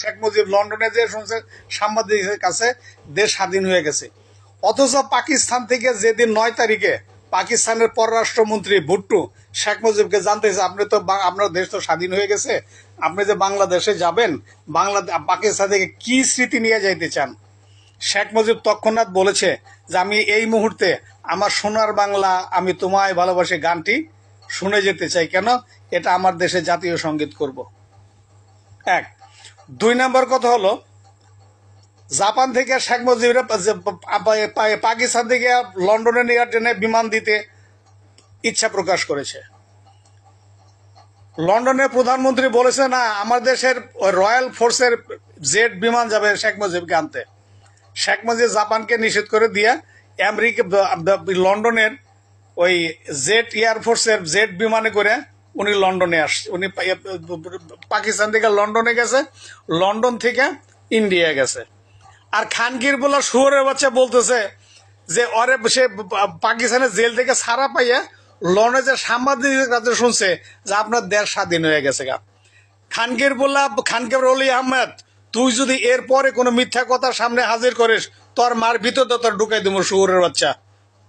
শেখ মুজিব লন্ডনে যে শুনছে সাংবাদিকের কাছে দেশ স্বাধীন হয়ে গেছে। অথচ পাকিস্তান থেকে যেদিন ৯ তারিখে পাকিস্তানের পররাষ্ট্রমন্ত্রী ভুট্টো শেখ মুজিবকে জানতেছে আপনি তো আপনার দেশ তো স্বাধীন হয়ে গেছে, আপনি যে বাংলাদেশে যাবেন, পাকিস্তান থেকে কি স্মৃতি নিয়ে যাইতে চান? শেখ মুজিব তৎক্ষণাৎ বলেছে যে আমি এই মুহূর্তে আমার সোনার বাংলা আমি তোমায় ভালোবাসি গানটি শুনে যেতে চাই। কেন? এটা আমার দেশে জাতীয় সঙ্গীত করব। এক। ২ নম্বর কথা হলো, জাপান থেকে শেখ মুজিবের পাকিস্তান থেকে লন্ডনে নেওয়ার জন্য বিমান দিতে ইচ্ছা প্রকাশ করেছে। লন্ডনের প্রধানমন্ত্রী বলেছে না, আমার দেশের রয়্যাল ফোর্সের জেট বিমান যাবে শেখ মুজিবকে আনতে। শেখ মুজিব জাপানকে নিষেধ করে দিয়ে আমেরিকা লন্ডনের ওই জেট এয়ারফোর্সের জেট বিমানে করে উনি লন্ডনে আসছে। উনি পাকিস্তান থেকে লন্ডনে গেছে, লন্ডন থেকে ইন্ডিয়া গেছে। আর খানগির বলা শুয়োরের বাচ্চা বলতেছে যে অরে সে পাকিস্তানের জেল থেকে ছাড়া পাইয়া লন্ডনে যে সাংবাদিক কাছে শুনছে যে আপনার দেশ স্বাধীন হয়ে গেছে গা। খানগির বললা খানকে অলি আহমেদ, তুই যদি এরপরে কোনো মিথ্যা কথা সামনে হাজির করিস তোর মার ভিতর তোর ঢুকাই দেবো শুয়োরের বাচ্চা।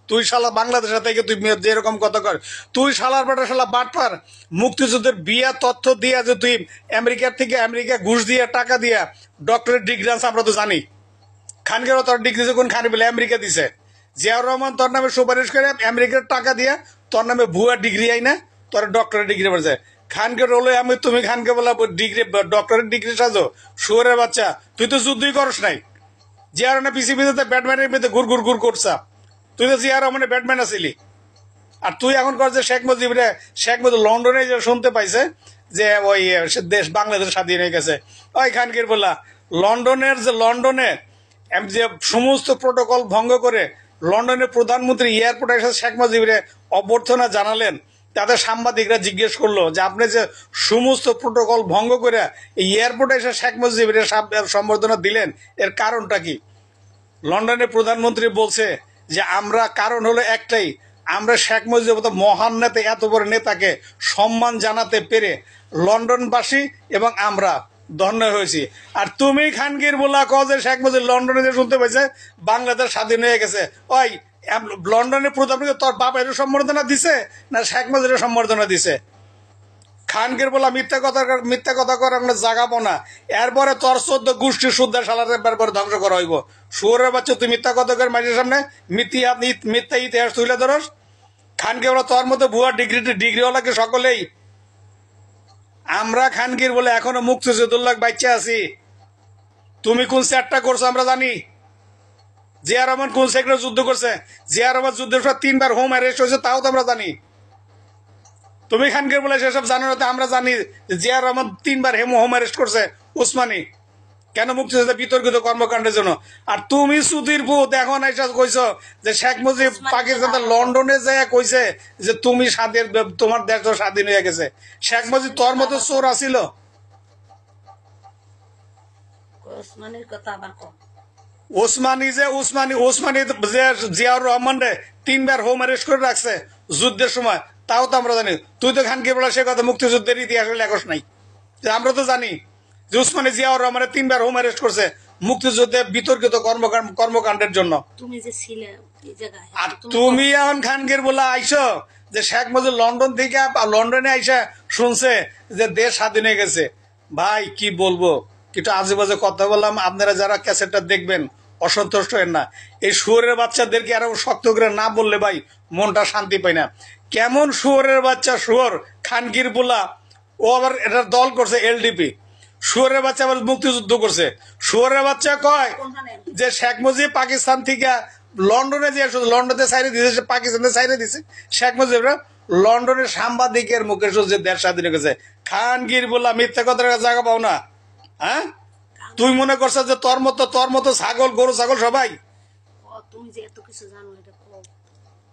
তুই শালা বাংলাদেশের থেকে তুই যেরকম কথা কর, তুই শালার বেটা শালা বাটপার। মুক্তিযুদ্ধের বিয়া তথ্য দিয়া যে তুই আমেরিকার থেকে আমেরিকা ঘুষ দিয়ে টাকা দিয়া ডক্টরেট ডিগ্রি আছে আমরা তো জানি। খানগেরও তোর ডিগ্রি কোন খানি বলে আমেরিকা দিছে। জিয়াউর রহমান তোর নামে সুপারিশ করে আমেরিকার টাকা দিয়া তোর নামে ভুয়া ডিগ্রি আই না তোর ডক্টরেট ডিগ্রি পড়ছে। খানকে রোলে আমি তুমি খানকে বলা ডিগ্রি ডক্টরেট ডিগ্রি সাজো শুয়োরের বাচ্চা। তুই তো যুদ্ধই করস নাই। জিয়ার না পিসিবিতে ব্যাটম্যানের মধ্যে ঘুর ঘুর ঘুর করছা। তুই তো জিয়ার রহমানের ব্যাটম্যান আছিলি। আর তুই এখন কর যে শেখ মুজিব লন্ডনে যে শুনতে পাইছে যে ওই দেশ বাংলাদেশ স্বাধীন হয়ে গেছে। ওই খানকির বললা লন্ডনে যে সমস্ত প্রোটোকল ভঙ্গ করে লন্ডনের প্রধানমন্ত্রী এয়ারপোর্টে এসে শেখ মুজিবের অভ্যর্থনা জানালেন। তাদের সাংবাদিকরা জিজ্ঞেস করলো যে আপনি যে সমস্ত প্রোটোকল ভঙ্গ করে এয়ারপোর্টে এসে শেখ মুজিবের সম্বর্ধনা দিলেন, এর কারণটা কি? লন্ডনের প্রধানমন্ত্রী বলছে যে আমরা কারণ হলো একটাই, আমরা শেখ মুজিবের মতো মহান নেতা এত বড় নেতাকে সম্মান জানাতে পেরে লন্ডনবাসী এবং আমরা ধন্য হয়েছি। আর তুমি খানগির বলা কও যে শেখ মুজিব লন্ডনে যে শুনতে পাইছে বাংলাদেশ স্বাধীন হয়ে গেছে। ওই লন্ডনের প্রধানমন্ত্রী তোর বাপ এর সম্বর্ধনা দিছে না শেখ মুজিবের সম্বর্ধনা দিছে? খানগির বলা মিথ্যা কথা করে আমরা জাগাবো না। এরপরে তোর ১৪ গোষ্ঠী শুদ্ধা সালাতে পরে ধ্বংস করা হইব। শুয়োরের বাচ্চা তুই মিথ্যা কথা করে মাঝের সামনে মিথ্যা ইতিহাস তুলে ধরস। খানকে বলা তোর মতো ভুয়া ডিগ্রিওয়ালাকে সকলেই আমরা খানগির বলে এখনো মুক্তিযুদ্ধুল্লাহ বাচ্চা আছি। তুমি কোন সেটটা করছো আমরা জানি। জিয়া রহমান কোন সেক্টরে যুদ্ধ করছে? জিয়া রহমান যুদ্ধের সময় ৩ বার হোম অ্যারেস্ট হয়েছে, তাও তো আমরা জানি। তুমি খানগির বলে সেসব জানো না, আমরা জানি জিয়া রহমান ৩ বার হোম অ্যারেস্ট করছে উসমানী কেন? মুক্তিযুদ্ধে বিতর্কিত কর্মকাণ্ডের জন্য। আর তুমি সুধীর ভূত এখন এসে কইছো যে শেখ মুজিব পাকিস্তান লন্ডনে যায় কইছে যে তুমি স্বাধীন, তোমার দেশ তো স্বাধীন হয়ে গেছে। শেখ মুজিব তোর মতো চোর আসিল? ওসমানী যে জিয়াউর রহমান রে ৩ বার হোম অ্যারেস্ট করে রাখছে যুদ্ধের সময়, তাও তো আমরা জানি। তুই তো খানকে বলা সে কথা মুক্তিযুদ্ধের ইতিহাস লেখস নাই। আমরা তো জানি যে উসমানী জিয়াউর রহমানের ৩ বার হোম অ্যারেস্ট করছে মুক্তিযুদ্ধে বিতর্কিত কর্মকাণ্ডের জন্য। আর তুমি এখন খানগির বলা আইসো যে শেখ মুজিব লন্ডন থেকে লন্ডনে আইসা শুনছে যে দেশ স্বাধীন হয়ে গেছে। ভাই কি বলবো, কিন্তু আজে বাজে কথা বললাম। আপনারা যারা ক্যাসেটটা দেখবেন অসন্তুষ্ট হেন না। এই শুয়োরের বাচ্চাদেরকে আরো শক্ত করে না বললে ভাই মনটা শান্তি পায় না। কেমন শুয়োরের বাচ্চা শুয়োর খানগির বলা, ও আবার এটার দল করছে এলডিপি। শুয়োরের বাচ্চা আবার মুক্তিযুদ্ধ করছে। শুয়োরের বাচ্চা কয় যে শেখ মুজিব পাকিস্তান থেকে লন্ডনে যে লন্ডনে সাইরে দিয়েছে, পাকিস্তানে সাইরে দিছে। শেখ মুজিবরা লন্ডনের সাংবাদিকের মুখে যে দেশ স্বাধীন হয়ে গেছে। খানগির বলা মিথ্যা কথার জায়গা পাও না। হ্যাঁ, তুই মনে করছ যে তোর মতো ছাগল গরু ছাগল সবাই?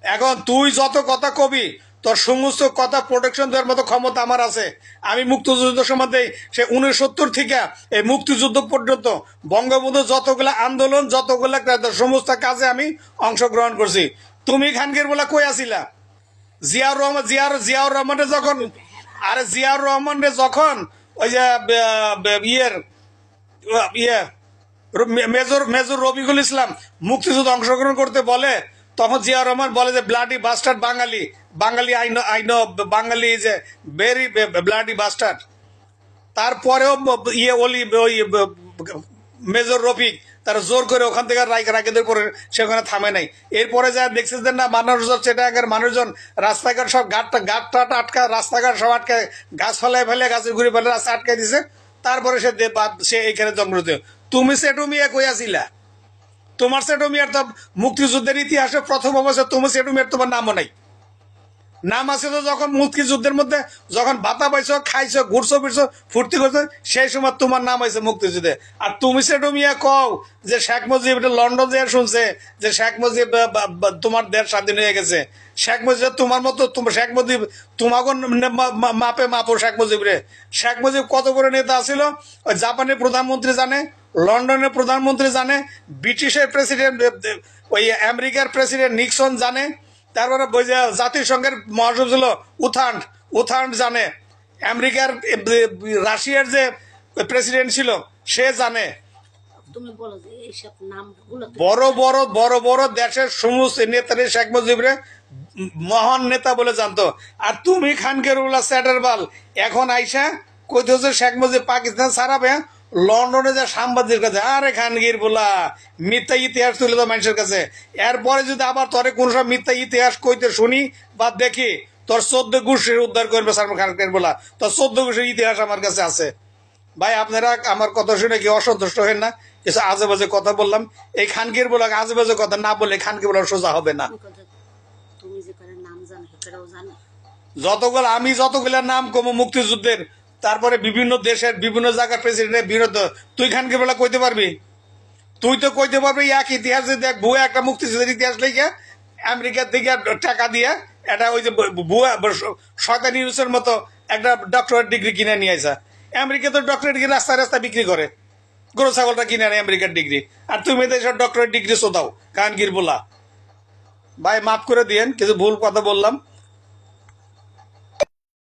এখন তুই যত কথা কবি তোর সমস্ত কথা প্রোটেকশন দেওয়ার মতো ক্ষমতা আমার আছে। আমি মুক্তিযুদ্ধ সম্বন্ধে সে 1970 থেকে এই মুক্তিযুদ্ধ পর্যন্ত বঙ্গবন্ধু যতগুলা আন্দোলন যতগুলা সমস্ত কাজে আমি অংশগ্রহণ করছি। তুমি খানগির বলা কই আসিলা? জিয়াউর রহমানের যখন ওই যে ইয়ে মেজর মেজর রফিকুল ইসলাম মুক্তিযুদ্ধ অংশগ্রহণ করতে বলে, তখন জিয়া রহমান বলে যে bloody bastard Bangali, Bangali I know Bangali is a very bloody bastard. তারপরেও ইয়ে ওলি ওই মেজর রফিক তারা জোর করে ওখান থেকে রাইকেদের পরে সেখানে থামে নাই। এরপরে যা দেখছিলেন না মানুষজন চিটাগাঙ্গের মানুষজন রাস্তাঘাট সব ঘাট আটকা, রাস্তাঘাট সব আটকায়, গাছ ফেলায় ফেলে গাছের ঘুরে ফেলে রাস্তা আটকাই দিছে। তারপরে সে এইখানে জন্মতে। তুমি সেটু মিয়া কইয়াছিলা, তোমার সেটু মিয়ার তো মুক্তিযুদ্ধের ইতিহাসে প্রথম অবস্থায় তুমি সেটু মিয়ার তোমার নামও নাই। নাম আছে তো যখন মুক্তিযুদ্ধের মধ্যে যখন ভাতা পাইছো, খাইছো, ঘুরছো ফিরছো, ফুর্তি করছো, সেই সময় তোমার নাম হয়েছে মুক্তিযুদ্ধে। আর তুমি সেটু মিয়া কও যে শেখ মুজিব লন্ডন যে শুনছে যে শেখ মুজিব তোমার দেশ স্বাধীন হয়ে গেছে। শেখ মুজিব তোমার মতো, শেখ মুজিব তোমাকে মাপে মাপো শেখ মুজিব রে। শেখ মুজিব কত বড় নেতা ছিল ওই জাপানের প্রধানমন্ত্রী জানে, লন্ডনের প্রধানমন্ত্রী জানে, ব্রিটিশের প্রেসিডেন্ট ওই আমেরিকার প্রেসিডেন্ট নিক্সন জানে, তারপরে জাতিসংঘের মহাসচিব ছিল উথান্ড জানে, আমেরিকার রাশিয়ার যে প্রেসিডেন্ট ছিল সে জানে। তুমি বলো যে এইসব নামগুলো বড় বড় বড় বড় দেশের সমস্ত নেতারে শেখ মুজিবরে মহান নেতা বলে জানতো। আর তুমি খানকেরুল্লাহ স্যাটারবাল এখন আইসা কইতেছে শেখ মুজিব পাকিস্তান ছাড়াবে, লন্ডনে যা সাংবাদিকের কাছে, আরে খানগির বলা মিথ্যা ইতিহাস তুলে তো মানুষের কাছে। এরপরে যদি আবার তোরে কোন সব মিথ্যা ইতিহাস কইতে শুনি বা দেখি, তোর 14 গোষ্ঠীর উদ্ধার করবে সালমান খানকে বলা, তোর 14 গোষ্ঠীর ইতিহাস আমার কাছে আছে। ভাই আপনারা আমার কথা শুনে কি অসন্তুষ্ট হন না? কিছু আজে বাজে কথা বললাম, এই খানগির বলা আজে বাজে কথা না বলে খানকে বলা সোজা হবে না। তুমি যে করে নাম জানো সেটাও জানো। যতগুলা নাম কমো মুক্তিযুদ্ধের, তারপরে বিভিন্ন দেশের বিভিন্ন জায়গার প্রেসিডেন্টের বিরুদ্ধে, তুই খানকে বলা কইতে পারবি? তুই তো কইতে পারবি এক ইতিহাস দেখ ভুয়া একটা মুক্তিযুদ্ধের ইতিহাস লিখে আমেরিকার থেকে টাকা দিয়ে এটা ওই যে ভুয়া শয়তানি নিউজের মতো একটা ডক্টরেট ডিগ্রি কিনে নিয়ে আসা। আমেরিকা তো ডক্টরেট ডিগ্রি রাস্তায় রাস্তায় বিক্রি করে, গরু ছাগলটা কিনে আনে আমেরিকার ডিগ্রি, আর তুমি তো এসব ডক্টরেট ডিগ্রি শোধাও কানগির বলা। ভাই মাফ করে দিয়েন, কিছু ভুল কথা বললাম।